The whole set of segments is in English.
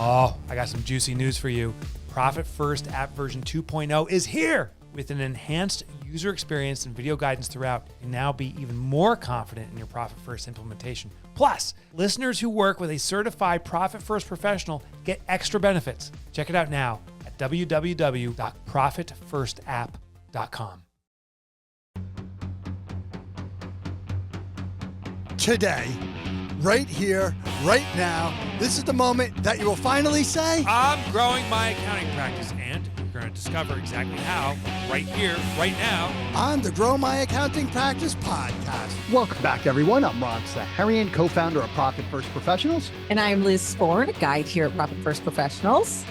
Oh, I got some juicy news for you. Profit First app version 2.0 is here. With an enhanced user experience and video guidance throughout, you can now be even more confident in your Profit First implementation. Plus, listeners who work with a certified Profit First professional get extra benefits. Check it out now at www.profitfirstapp.com. Today, right here, right now, this is the moment that you will finally say, I'm growing my accounting practice, and you're going to discover exactly how right here, right now, on the Grow My Accounting Practice podcast. Welcome back, everyone. I'm Ron Saharian, co-founder of Profit First Professionals. And I'm Liz Sporn, guide here at Profit First Professionals.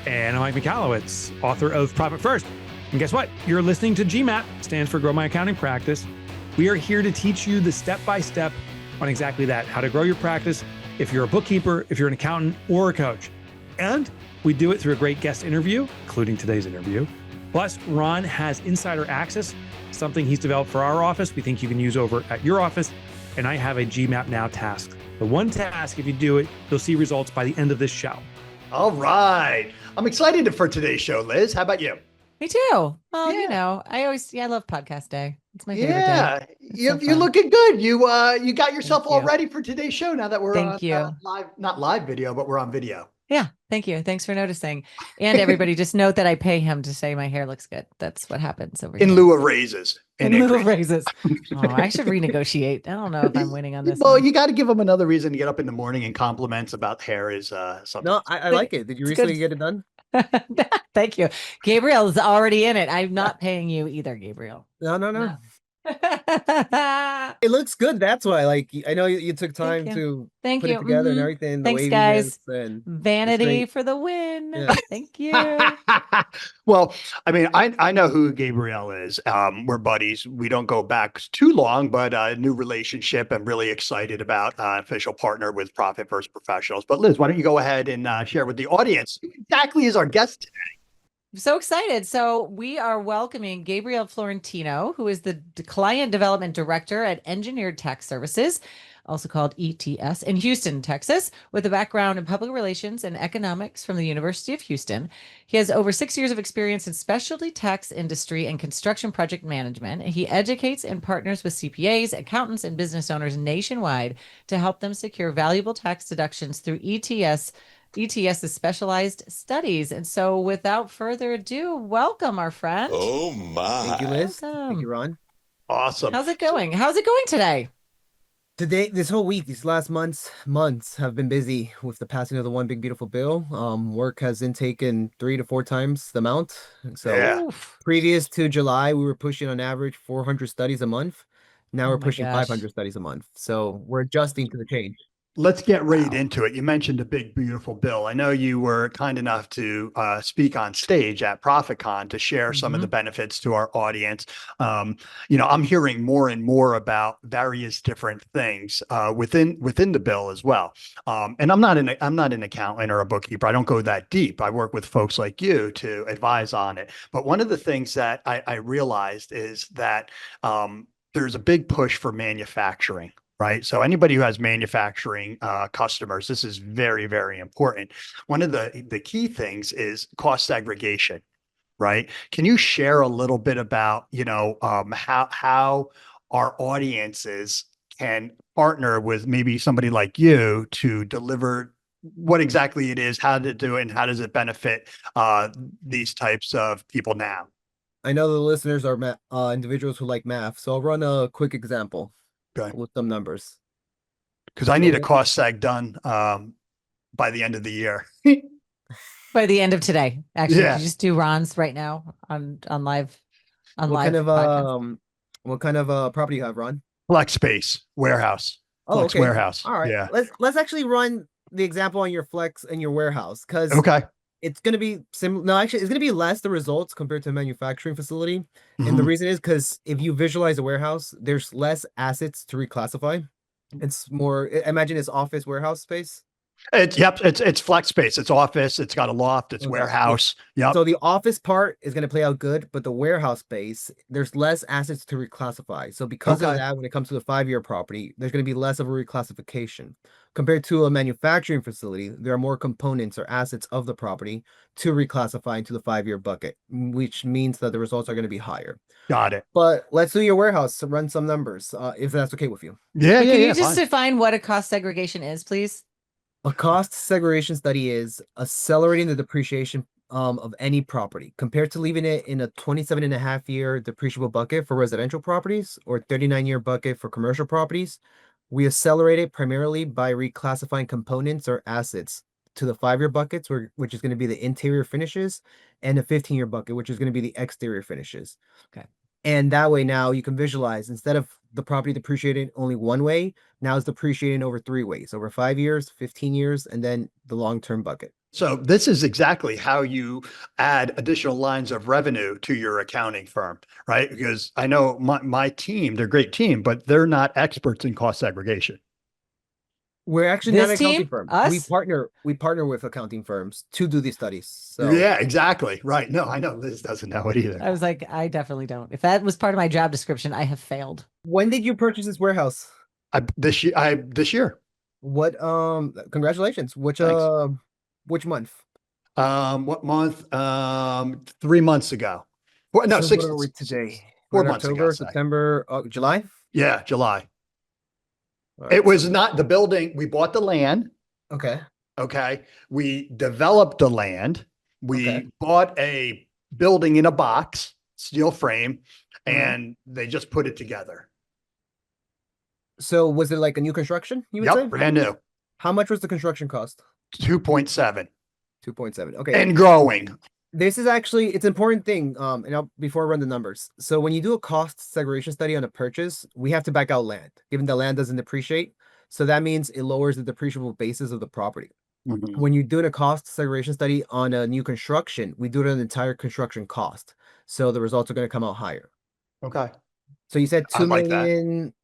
And I'm Mike Michalowicz, author of Profit First. And guess what? You're listening to GMAP, stands for Grow My Accounting Practice. We are here to teach you the step-by-step on exactly that, how to grow your practice if you're a bookkeeper, if you're an accountant, or a coach. And we do it through a great guest interview, including today's interview. Plus, Ron has insider access, something he's developed for our office we think you can use over at your office. And I have a GMAP Now task. The one task, if you do it, you'll see results by the end of this show. All right. I'm excited for today's show, Liz. How about you? Me too. Well, you know, I love podcast day. It's my favorite day. Yeah, you're looking good. You got yourself all ready for today's show now that we're on live, not live video, but we're on video. Yeah, thank you. Thanks for noticing. And everybody, just note that I pay him to say my hair looks good. That's what happens over here. In lieu of raises. In lieu of raises. Oh, I should renegotiate. I don't know if I'm winning on this. Well, you got to give him another reason to get up in the morning and compliments about hair is something. No, I like it. Did you recently get it done? Thank you. Gabriel is already in it. I'm not paying you either, Gabriel. No. It looks good. That's why. Like, I know you took time to put it together and everything. Thanks, guys. Vanity for the win. Yeah. Thank you. Well, I mean, I know who Gabriel is. We're buddies. We don't go back too long, but a new relationship. I'm really excited about official partner with Profit First Professionals. But Liz, why don't you go ahead and share with the audience who exactly is our guest today? I'm so excited. So we are welcoming Gabriel Florentino, who is the Client Development Director at Engineered Tax Services, also called ETS, in Houston, Texas, with a background in public relations and economics from the University of Houston. He has over 6 years of experience in specialty tax industry and construction project management. He educates and partners with CPAs, accountants, and business owners nationwide to help them secure valuable tax deductions through ETS's specialized studies. And so without further ado, welcome our friend. Oh my. Thank you, Liz. Welcome. Thank you, Ron. Awesome. How's it going? How's it going today? Today, this whole week, these last months have been busy with the passing of the One Big Beautiful Bill. Work has been taken 3 to 4 times the amount. So previous to July, we were pushing on average 400 studies a month. Now we're pushing 500 studies a month. So we're adjusting to the change. Let's get right into it. You mentioned a big, beautiful bill. I know you were kind enough to speak on stage at ProfitCon to share some of the benefits to our audience. I'm hearing more and more about various different things within the bill as well. And I'm not an accountant or a bookkeeper. I don't go that deep. I work with folks like you to advise on it. But one of the things that I realized is that there's a big push for manufacturing. Right. So anybody who has manufacturing customers, this is very, very important. One of the key things is cost segregation. Right. Can you share a little bit about, how our audiences can partner with maybe somebody like you to deliver what exactly it is, how to do it, and how does it benefit these types of people now? I know the listeners are individuals who like math. So I'll run a quick example. Okay. With some numbers. Because I need a cost seg done by the end of the year. By the end of today, actually. You just do Ron's right now on live. What kind of property you have, Ron? Flex space warehouse. Flex warehouse. All right. Yeah. Let's actually run the example on your flex and your warehouse, because it's going to be similar. No, actually, it's going to be less the results compared to a manufacturing facility. And the reason is because if you visualize a warehouse, there's less assets to reclassify. It's more, imagine it's office warehouse space. It's flex space. It's office. It's got a loft. It's Okay. warehouse. Yep. So the office part is going to play out good, but the warehouse space, there's less assets to reclassify. So because of Okay. that, when it comes to the 5-year property, there's going to be less of a reclassification. Compared to a manufacturing facility, there are more components or assets of the property to reclassify into the 5-year bucket, which means that the results are going to be higher. Got it. But let's do your warehouse to run some numbers, if that's okay with you. Yeah, But yeah, can yeah. you just Fine. define what a cost segregation is, please? A cost segregation study is accelerating the depreciation of any property compared to leaving it in a 27.5-year depreciable bucket for residential properties or 39-year bucket for commercial properties. We accelerate it primarily by reclassifying components or assets to the 5-year buckets, which is going to be the interior finishes, and the 15-year bucket, which is going to be the exterior finishes. Okay. And that way now you can visualize, instead of the property depreciating only one way, now it's depreciating over 3 ways, over 5 years, 15 years, and then the long-term bucket. So this is exactly how you add additional lines of revenue to your accounting firm, right? Because I know my team, they're a great team, but they're not experts in cost segregation. We're actually not an This accounting team? firm. Us? We partner with accounting firms to do these studies. So Yeah, exactly. Right. No, I know Liz doesn't know it either. I was like, I definitely don't. If that was part of my job description, I have failed. when did you purchase this warehouse? This year. What congratulations. Thanks. Which month? What month? 3 months ago. Well, no, So six. what are we today? 4 We're in months ago. October, say. September, July? Yeah, July. All It right, was so- not the building. We bought the land. okay. Okay. We developed the land. We Okay. bought a building in a box, steel frame, Mhm. and they just put it together. So was it like a new construction, you would say? Yep, brand new. How much was the construction cost? 2.7 2.7. Okay. and growing. This is actually it's an important thing. Before I run the numbers. So when you do a cost segregation study on a purchase, we have to back out land, given the land doesn't depreciate. So that means it lowers the depreciable basis of the property. Mhm. When you do a cost segregation study on a new construction, we do it on the entire construction cost. So the results are going to come out higher. Okay. So you said I 2 like that. million.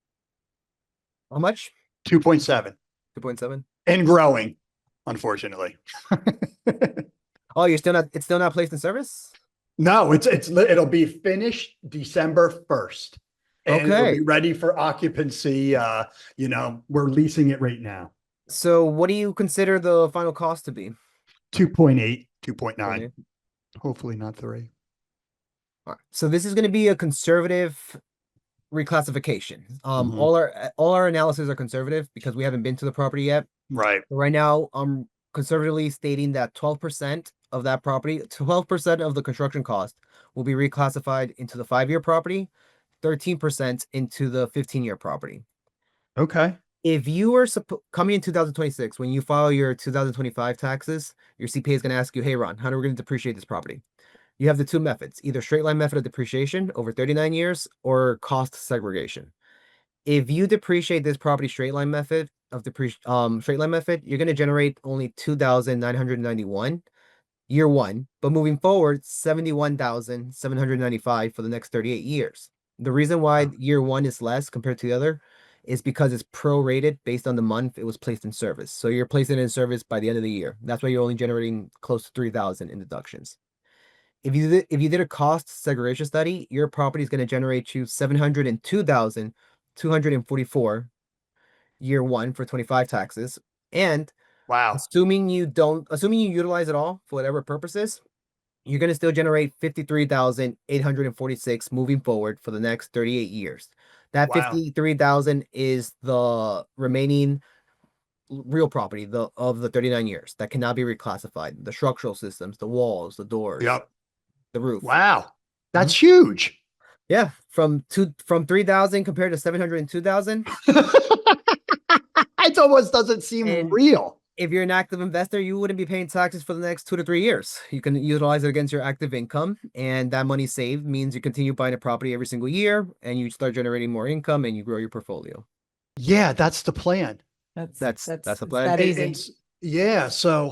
How much? 2.7 2.7. and growing, unfortunately. Oh, it's still not placed in service? No, it'll be finished December 1st. And it'll Okay. be ready for occupancy. We're leasing it right now. So what do you consider the final cost to be? 2.8, 2.9. Okay. Hopefully not 3. All right. So this is going to be a conservative reclassification. Mhm. All our analyses are conservative because we haven't been to the property yet. Right. So right now, I'm conservatively stating that 12% of that property, 12% of the construction cost will be reclassified into the 5-year property, 13% into the 15-year property. Okay. If you are coming in 2026, when you file your 2025 taxes, your CPA is going to ask you, hey, Ron, how are we going to depreciate this property? You have the two methods, either straight line method of depreciation over 39 years or cost segregation. If you depreciate this property straight line method, you're going to generate only 2,991 year one, but moving forward, 71,795 for the next 38 years. The reason why year one is less compared to the other is because it's prorated based on the month it was placed in service. So you're placing it in service by the end of the year. That's why you're only generating close to 3,000 in deductions. If you did a cost segregation study, your property is going to generate you 702,244 year one for 25 taxes. And Wow. assuming you utilize it all for whatever purposes, you're going to still generate 53,846 moving forward for the next 38 years. That Wow. 53,000 is the remaining real property of the 39 years that cannot be reclassified. The structural systems, the walls, the doors, Yep. the roof. Wow. That's huge. Yeah, from 3,000 compared to 702,000. It almost doesn't seem And- real. If you're an active investor, you wouldn't be paying taxes for the next 2 to 3 years. You can utilize it against your active income, and that money saved means you continue buying a property every single year, and you start generating more income, and you grow your portfolio. Yeah, that's the plan. That's the it's plan. That easy. Yeah. So,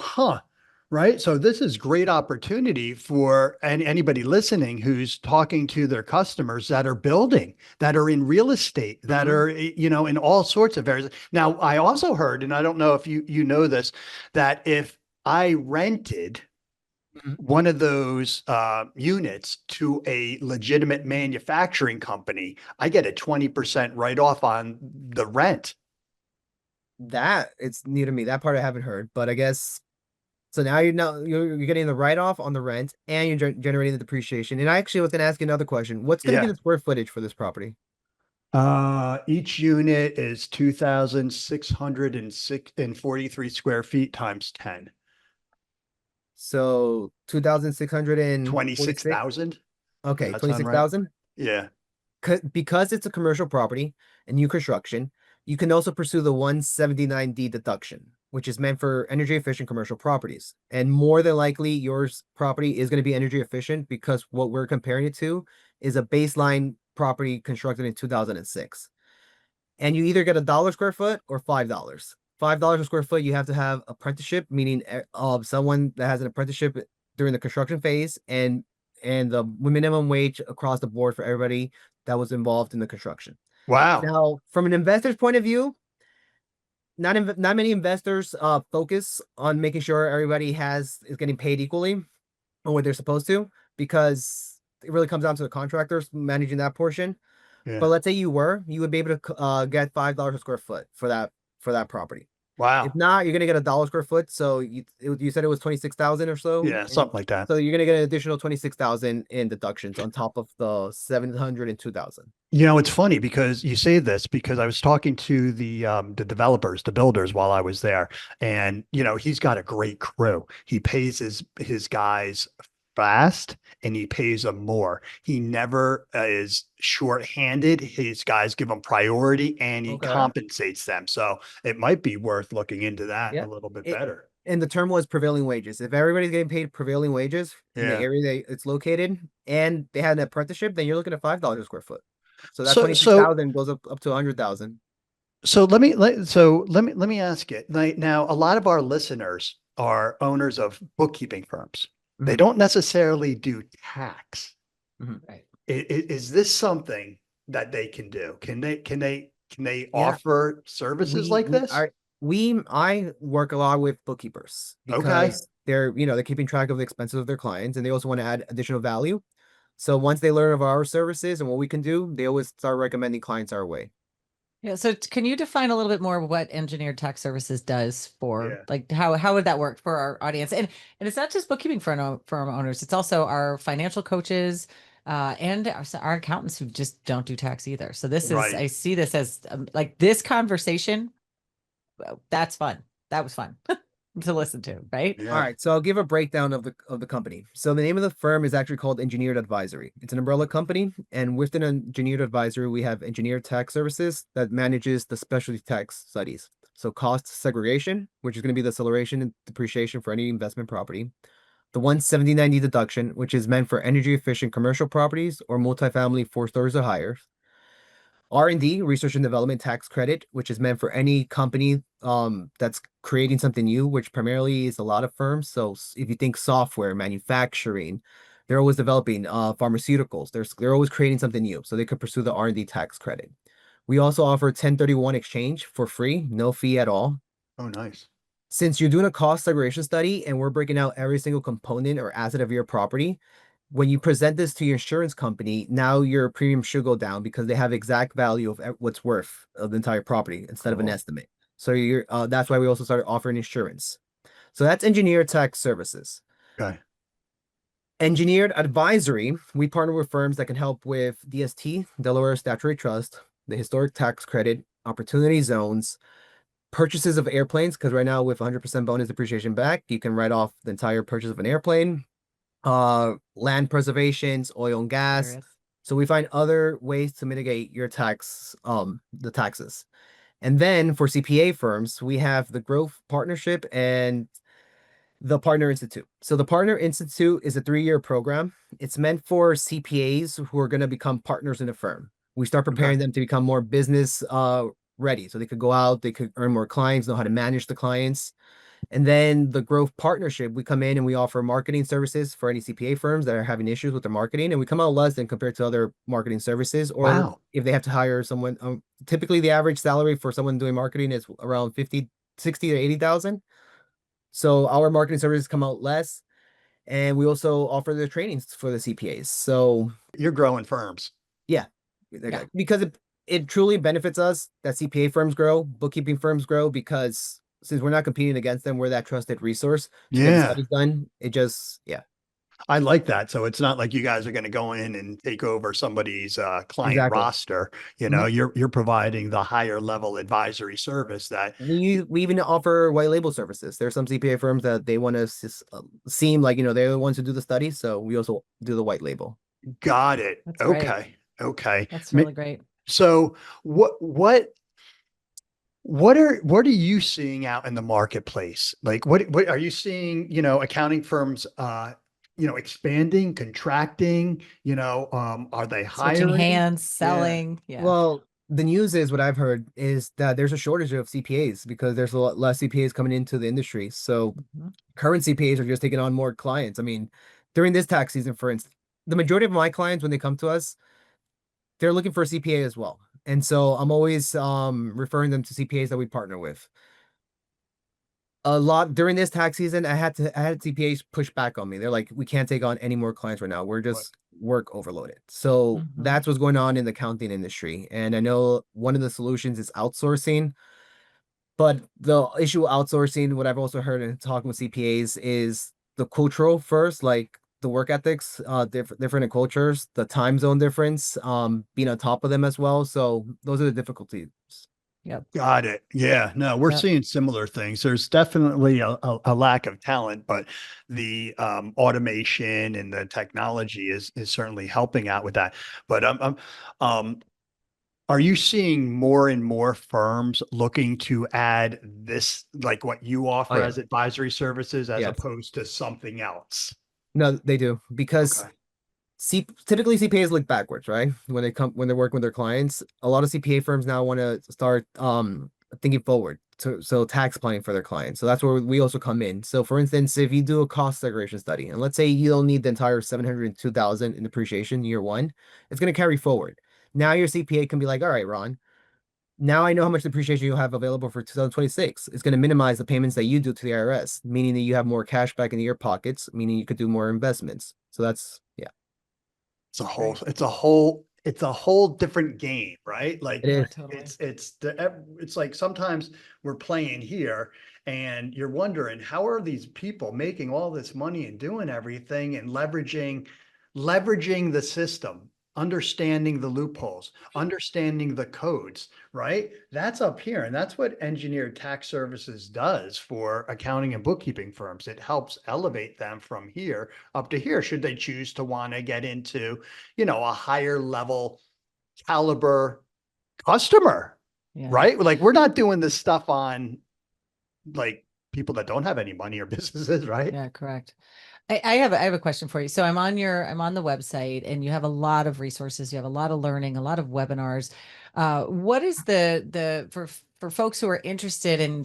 Right. So this is great opportunity for anybody listening who's talking to their customers that are building, that are in real estate, that are, in all sorts of areas. Now, I also heard, and I don't know if you know this, that if I rented one of those units to a legitimate manufacturing company, I get a 20% write off on the rent. That it's new to me. That part I haven't heard, but I guess so. Now you're getting the write off on the rent, and you're generating the depreciation. And I actually was going to ask you another question. What's going to be Yeah. the square footage for this property? Each unit is 2,643 square feet times 10. So 2,646. 26,000. Okay, Does that sound right? 26,000. Yeah. Because it's a commercial property and new construction, you can also pursue the 179D deduction, which is meant for energy efficient commercial properties. And more than likely, yours property is going to be energy efficient because what we're comparing it to is a baseline property constructed in 2006. And you either get $1 square foot or $5. $5 a square foot, you have to have apprenticeship, meaning someone that has an apprenticeship during the construction phase, and the minimum wage across the board for everybody that was involved in the construction. Wow. Now, from an investor's point of view, not many investors focus on making sure everybody is getting paid equally or what they're supposed to, because it really comes down to the contractors managing that portion. Yeah. But let's say you would be able to get $5 a square foot for that property. Wow. If not, you're gonna get $1 square foot. So you said it was 26,000 or so. Yeah, something like that. So you're gonna get an additional 26,000 in deductions on top of the 702,000. It's funny because you say this because I was talking to the developers, the builders while I was there, and he's got a great crew. He pays his guys fast and he pays them more. He never is short-handed. His guys give him priority and he compensates them. So it might be worth looking into that a little bit better. And the term was prevailing wages. If everybody's getting paid prevailing wages in the area it's located and they had an apprenticeship, then you're looking at $5 a square foot. So that 26,000 goes up to 100,000. So let me ask you. Now, a lot of our listeners are owners of bookkeeping firms. They don't necessarily do tax. Right. Is this something that they can do? Can they offer services like this? I work a lot with bookkeepers because they're keeping track of the expenses of their clients, and they also want to add additional value. So once they learn of our services and what we can do, they always start recommending clients our way. Yeah. So can you define a little bit more what engineered tax services does for like how would that work for our audience? And it's not just bookkeeping firm owners, it's also our financial coaches and our accountants who just don't do tax either. So this is I see this as like this conversation. That's fun. That was fun to listen to, right? Yeah. All right. So I'll give a breakdown of the company. So the name of the firm is actually called Engineered Advisory. It's an umbrella company. And within Engineered Advisory, we have Engineered Tax Services that manages the specialty tax studies. So cost segregation, which is going to be the acceleration and depreciation for any investment property. The 179D deduction, which is meant for energy efficient commercial properties or multifamily 4 stories or higher. R&D, research and development tax credit, which is meant for any company that's creating something new, which primarily is a lot of firms. So if you think software, manufacturing, they're always developing pharmaceuticals. They're always creating something new, so they could pursue the R&D tax credit. We also offer 1031 exchange for free, no fee at all. Oh, nice. Since you're doing a cost segregation study and we're breaking out every single component or asset of your property, when you present this to your insurance company, now your premium should go down because they have exact value of what's worth of the entire property instead of an estimate. So that's why we also started offering insurance. So that's Engineered Tax Services. Okay. Engineered Advisory, we partner with firms that can help with DST, Delaware Statutory Trust, the Historic Tax Credit, Opportunity Zones, purchases of airplanes, because right now with 100% bonus depreciation back, you can write off the entire purchase of an airplane. Land preservations, oil and gas. So we find other ways to mitigate your the taxes. And then for CPA firms, we have the Growth Partnership and the Partner Institute. So the Partner Institute is a 3-year program. It's meant for CPAs who are going to become partners in a firm. We start preparing them to become more business ready. So they could go out, they could earn more clients, know how to manage the clients. And then the growth partnership, we come in and we offer marketing services for any CPA firms that are having issues with their marketing, and we come out less than compared to other marketing services. Or Wow. if they have to hire someone, typically the average salary for someone doing marketing is around 60 to 80,000. So our marketing services come out less, and we also offer the trainings for the CPAs. So You're growing firms. yeah, because it truly benefits us that CPA firms grow, bookkeeping firms grow, because since we're not competing against them, we're that trusted resource to get the Yeah. studies done. It just, I like that. So it's not like you guys are going to go in and take over somebody's client exactly. roster. You know, you're providing the higher level advisory service that We even offer white label services. There's some CPA firms that they want to seem like, they're the ones who do the study. So we also do the white label. got it. That's great. Okay. Okay. That's really great. So what are you seeing out in the marketplace? Like what are you seeing, accounting firms expanding, contracting, are they Switching hiring? hands, selling. Yeah. Well, the news is what I've heard is that there's a shortage of CPAs because there's a lot less CPAs coming into the industry. So current CPAs are just taking on more clients. I mean, during this tax season, for instance, the majority of my clients, when they come to us, they're looking for a CPA as well. And so I'm always referring them to CPAs that we partner with. A lot during this tax season, I had CPAs push back on me. They're like, we can't take on any more clients right now. We're just work overloaded. So that's what's going on in the accounting industry. And I know one of the solutions is outsourcing, but the issue with outsourcing, what I've also heard in talking with CPAs, is the cultural first, like the work ethics, different in cultures, the time zone difference, being on top of them as well. So those are the difficulties. Yep. Got it. Yeah, no, we're Yep. seeing similar things. There's definitely a lack of talent, but the automation and the technology is certainly helping out with that. But um, are you seeing more and more firms looking to add this, like what you Oh offer yeah, as advisory services, as yes. opposed to something else? No, they do because Okay. typically CPAs look backwards, right? When they're working with their clients, a lot of CPA firms now want to start thinking forward. So tax planning for their clients. So that's where we also come in. So for instance, if you do a cost segregation study, and let's say you don't need the entire 702,000 in depreciation year one, it's going to carry forward. Now your CPA can be like, all right, Ron, now I know how much depreciation you have available for 2026. It's going to minimize the payments that you do to the IRS, meaning that you have more cash back into your pockets, meaning you could do more investments. So that's, yeah. It's a whole different game, right? Like It is. Totally. it's like sometimes we're playing here and you're wondering how are these people making all this money and doing everything and leveraging the system, understanding the loopholes, understanding the codes, right? That's up here. And that's what engineered tax services does for accounting and bookkeeping firms. It helps elevate them from here up to here, should they choose to want to get into, a higher level caliber customer, Yeah. right? Like we're not doing this stuff on like people that don't have any money or businesses, right? Yeah, correct. I have a question for you. So I'm on the website and you have a lot of resources. You have a lot of learning, a lot of webinars. What is for folks who are interested in,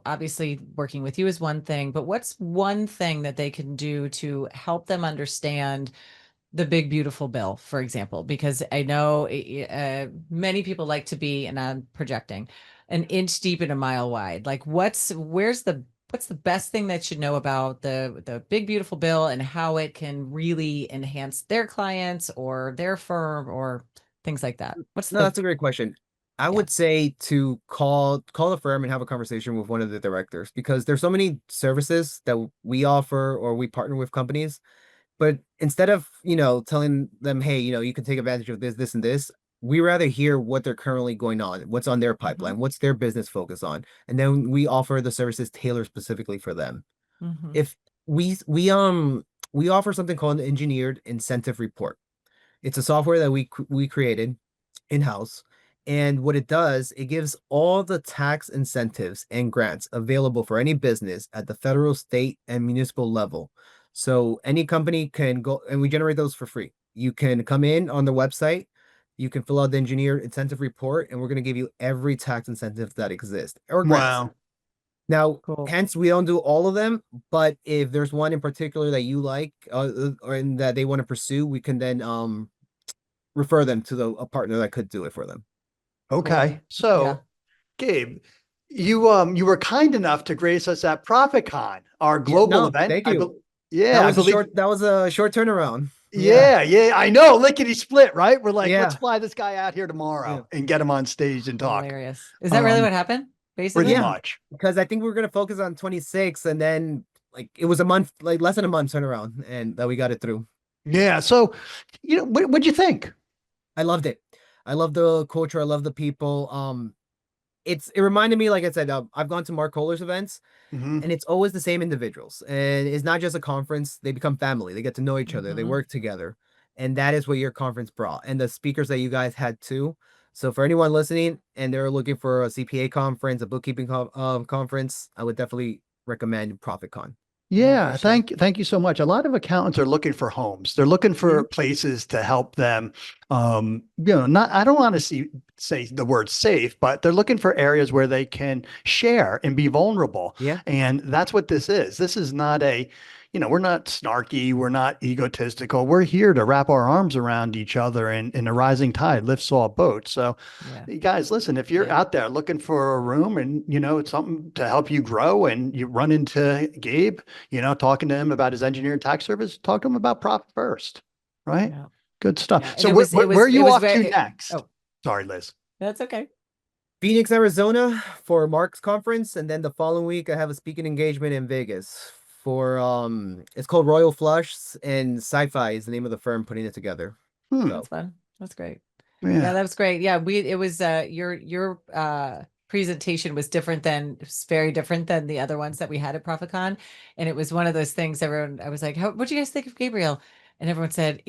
obviously working with you is one thing, but what's one thing that they can do to help them understand the big beautiful bill, for example? Because I know many people like to be, and I'm projecting, an inch deep and a mile wide. Like what's the best thing they should know about the big beautiful bill and how it can really enhance their clients or their firm or things like that? No, that's a great question. I would say to call the firm and have a conversation with one of the directors, because there's so many services that we offer or we partner with companies. But instead of, telling them, hey, you can take advantage of this, this, and this, we rather hear what they're currently going on, what's on their pipeline, what's their business focus on, and then we offer the services tailored specifically for them. If we offer something called an engineered incentive report. It's a software that we created in-house. And what it does, it gives all the tax incentives and grants available for any business at the federal, state, and municipal level. So any company can go, and we generate those for free. You can come in on the website, you can fill out the engineer incentive report, and we're going to give you every tax incentive that exists or grants. Wow. Now, Cool. hence we don't do all of them, but if there's one in particular that you like or and that they want to pursue, we can then refer them to a partner that could do it for them. Okay. Cool. So, Yeah. Gabe, you were kind enough to grace us at ProfitCon, our Yeah, global no, event. thank you. I believe. That was a short turnaround. Yeah, I know. Lickety split, right? We're like, let's Yeah. fly this guy out here tomorrow Yeah. and get him on stage and talk. Hilarious. Is that really what happened? Basically? Pretty Yeah. much. Because I think we were gonna focus on 26, and then like it was a month, like less than a month turnaround, and that we got it through. Yeah. So, what'd you think? I loved it. I love the culture. I love the people. It reminded me, like I said, I've gone to Mark Kohler's events, Mhm. and it's always the same individuals. And it's not just a conference; they become family. They get to know each other. They work together, and that is what your conference brought. And the speakers that you guys had too. So for anyone listening and they're looking for a CPA conference, a bookkeeping conference, I would definitely recommend ProfitCon. Yeah, for sure. thank you so much. A lot of accountants are looking for homes. They're looking for places to help them. Not I don't want to say the word safe, but they're looking for areas where they can share and be vulnerable. Yeah. And that's what this is. This is not we're not snarky, we're not egotistical. We're here to wrap our arms around each other, and a rising tide lifts all boats. So Yeah. you guys, listen, if you're Yeah. out there looking for a room and it's something to help you grow, and you run into Gabe, talking to him about his engineering tax service, talk to him about Profit First, right? Yeah. Good stuff. Yeah. And So it where are it you was off very, to next? oh, Sorry, Liz. that's okay. Phoenix, Arizona for Mark's conference, and then the following week I have a speaking engagement in Vegas for it's called Royal Flush, and Sci-Fi is the name of the firm putting it together. So That's fun. That's great. Yeah. Yeah, that was great. Yeah, it was your presentation was very different than the other ones that we had at ProfitCon. And it was one of those things I was like, what'd you guys think of Gabriel? And everyone said,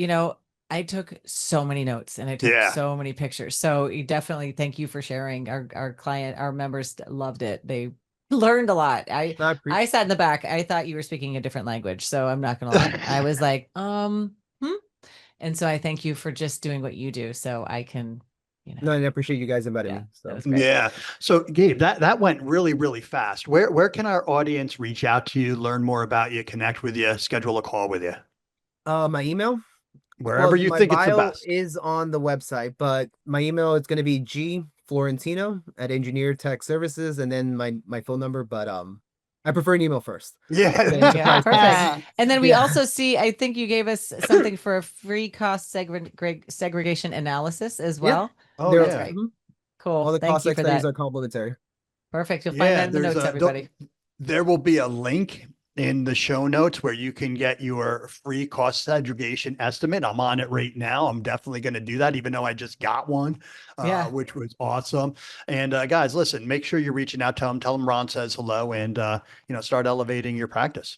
I took so many notes and I took Yeah. so many pictures. So you definitely thank you for sharing. Our members loved it. They learned a lot. I sat in the back. I thought you were speaking a different language. So I'm not gonna lie. I was like, And so I thank you for just doing what you do so I can, No, I appreciate you guys inviting me. So that was great. Yeah. So Gabe, that went really, really fast. Where can our audience reach out to you, learn more about you, connect with you, schedule a call with you? My email? Wherever you my think it's the bio best. is on the website, but my email is going to be Florentino at Engineer Tech Services, and then my phone number. But I prefer an email first. Yeah, perfect. And then we Yeah. also see, I think you gave us something for a free cost segregation analysis as well. Oh, They're- yeah. mhm. Cool. All the Thank cost you for studies that. are complimentary. Perfect. You'll find that in the notes, everybody. There will be a link in the show notes where you can get your free cost segregation estimate. I'm on it right now. I'm definitely going to do that, even though I just got one, Yeah. which was awesome. And guys, listen, make sure you're reaching out to them. Tell them Ron says hello, and start elevating your practice.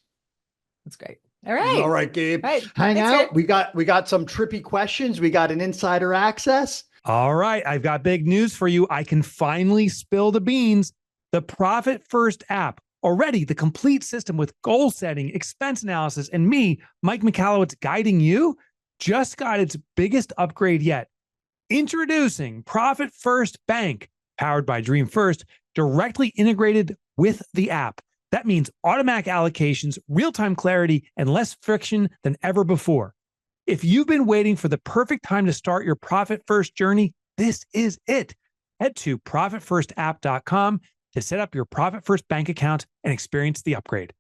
That's great. All right. All right, Gabe. All right. Hang Thanks, out. Gabe. We got some trippy questions. We got an insider access. All right, I've got big news for you. I can finally spill the beans. The Profit First app, already the complete system with goal setting, expense analysis, and me, Mike Michalowicz, guiding you, just got its biggest upgrade yet. Introducing Profit First Bank, powered by Dream First, directly integrated with the app. That means automatic allocations, real-time clarity, and less friction than ever before. If you've been waiting for the perfect time to start your Profit First journey, this is it. Head to profitfirstapp.com to set up your Profit First bank account and experience the upgrade.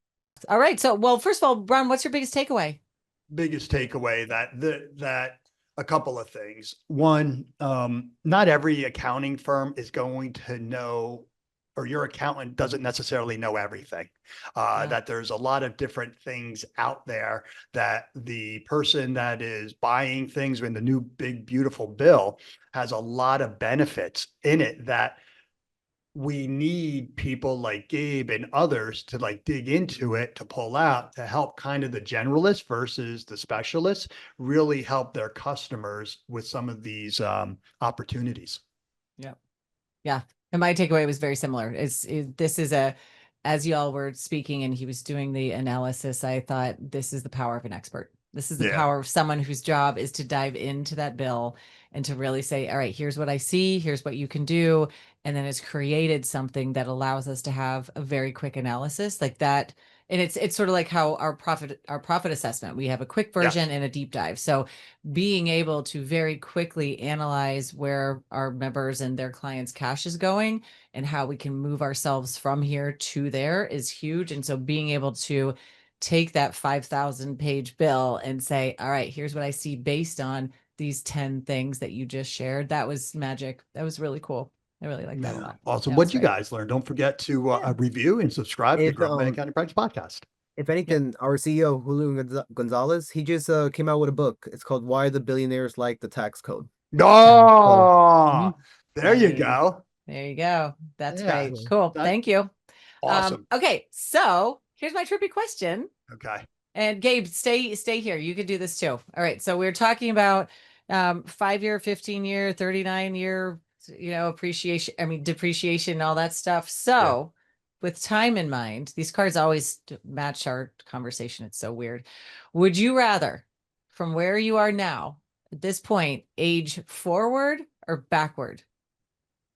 All right. So, well, first of all, Ron, what's your biggest takeaway? Biggest takeaway that a couple of things. One, not every accounting firm is going to know, or your accountant doesn't necessarily know everything. That there's a lot of different things out there that the person that is buying things in the new big, beautiful bill has a lot of benefits in it that we need people like Gabe and others to dig into it, to pull out, to help kind of the generalists versus the specialists really help their customers with some of these opportunities. Yeah. Yeah. And my takeaway was very similar. As y'all were speaking and he was doing the analysis, I thought this is the power of an expert. This is the power of someone whose job is to dive into that bill and to really say, all right, here's what I see, here's what you can do. And then it's created something that allows us to have a very quick analysis like that. And it's sort of like how our profit assessment, we have a quick version and a deep dive. So being able to very quickly analyze where our members and their clients' cash is going and how we can move ourselves from here to there is huge. And so being able to take that 5,000 page bill and say, all right, here's what I see based on these 10 things that you just shared. That was magic. That was really cool. I really like that a lot. Awesome. What'd you guys learn? Don't forget to review and subscribe to Grow My Accounting Practice Podcast. If anything, our CEO, Julio Gonzalez, he just came out with a book. It's called Why the Billionaires Like the Tax Code. Oh, there you go. There you go. That's great. Cool. Thank you. Awesome. Okay. So here's my trippy question. Okay. And Gabe, stay here. You could do this too. All right. So we're talking about 5-year, 15-year, 39-year, depreciation, all that stuff. So with time in mind, these cards always match our conversation. It's so weird. Would you rather, from where you are now at this point, age forward or backward?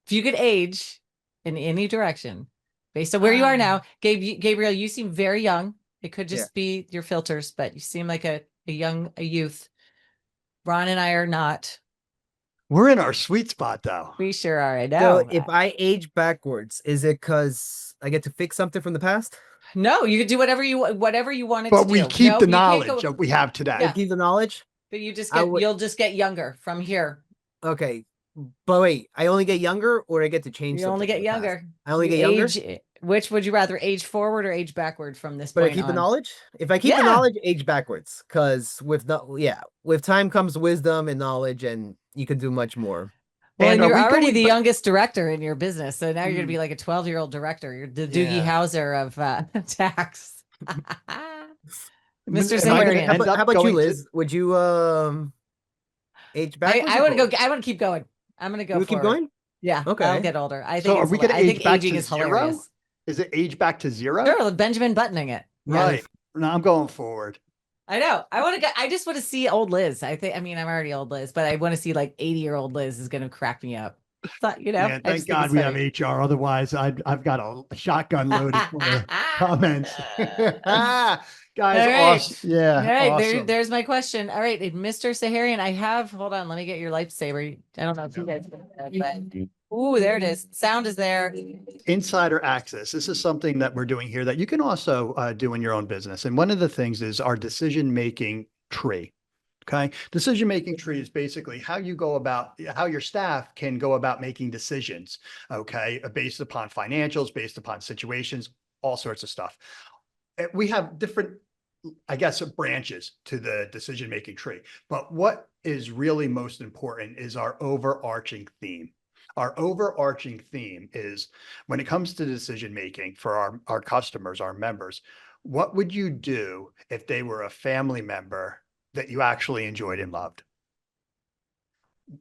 If you could age in any direction based on where you are now, Gabriel, you seem very young. It could just be your filters, but you seem like a youth. Ron and I are not. We're in our sweet spot, though. We sure are. I know. So if I age backwards, is it because I get to fix something from the past? No, you could do whatever you wanted to do. But we keep the knowledge that we have today. Yeah. Keep the knowledge? But you'll just get younger from here. Okay. But wait, I only get younger or I get to change You something only get younger. I only get younger? Which would you rather, age forward or age backward from this point on? But I keep the knowledge? If I keep the knowledge, age backwards. Because with time comes wisdom and knowledge, and you can do much more. Well, and you're already the youngest director in your business. So now you're going to be like a 12-year-old director. You're the Doogie Howser of tax. Mr. Segregation. How about you, Liz? Would you age backwards? I want to keep going. I'm going to go forward. Keep going? Yeah. Okay. I'll get older. I think so are we going to age back aging to is zero? hilarious. Is it age back to zero? Sure, Benjamin Buttoning it. Right. No, I'm going forward. I know. I just want to see old Liz. I'm already old Liz, but I want to see like 80-year-old Liz is going to crack me up. But, thank God we have HR. Otherwise, I've got a shotgun loaded for comments. Guys, awesome. Yeah. All right. Awesome. There's my question. All right. Mr. Saharian, hold on. Let me get your lightsaber. I don't know if you guys, but ooh, there it is. Sound is there. Insider access. This is something that we're doing here that you can also do in your own business. And one of the things is our decision-making tree. Okay. Decision-making tree is basically how your staff can go about making decisions. Okay. Based upon financials, based upon situations, all sorts of stuff. We have different, branches to the decision-making tree. But what is really most important is our overarching theme. Our overarching theme is when it comes to decision-making for our customers, our members, what would you do if they were a family member that you actually enjoyed and loved?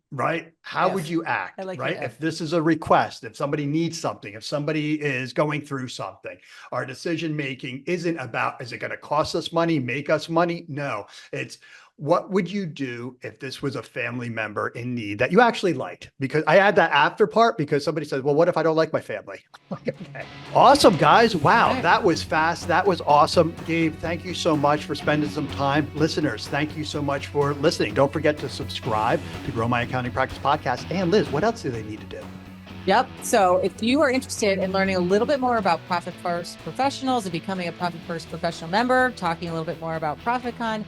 Right? How would you act? Right? If this is a request, if somebody needs something, if somebody is going through something, our decision making isn't about, is it going to cost us money, make us money? No, it's what would you do if this was a family member in need that you actually liked? Because I add that after part because somebody says, well, what if I don't like my family? Okay. Awesome, guys. Wow. That was fast. That was awesome. Gabe, thank you so much for spending some time. Listeners, thank you so much for listening. Don't forget to subscribe to Grow My Accounting Practice Podcast. And Liz, what else do they need to do? Yep. So if you are interested in learning a little bit more about Profit First Professionals and becoming a Profit First Professional member, talking a little bit more about ProfitCon,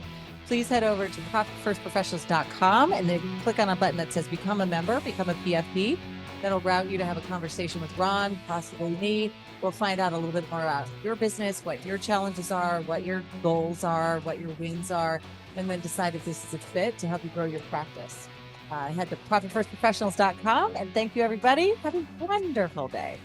please head over to profitfirstprofessionals.com and then click on a button that says become a member, become a PFP. That'll route you to have a conversation with Ron, possibly me. We'll find out a little bit more about your business, what your challenges are, what your goals are, what your wins are, and then decide if this is a fit to help you grow your practice. Head to profitfirstprofessionals.com and thank you, everybody. Have a wonderful day.